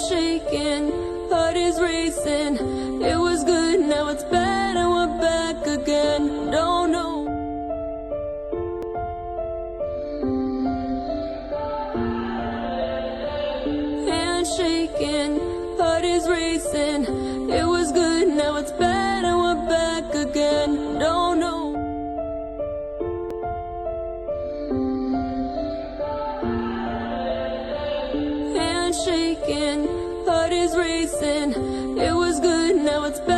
shaking, heart is racing. It was good, now it's bad, and we're back again. Don't know. Hand shaking, heart is racing. It was good, now it's bad, and we're back again. Don't know. Hand shaking, heart is racing. It was good, now it's bad.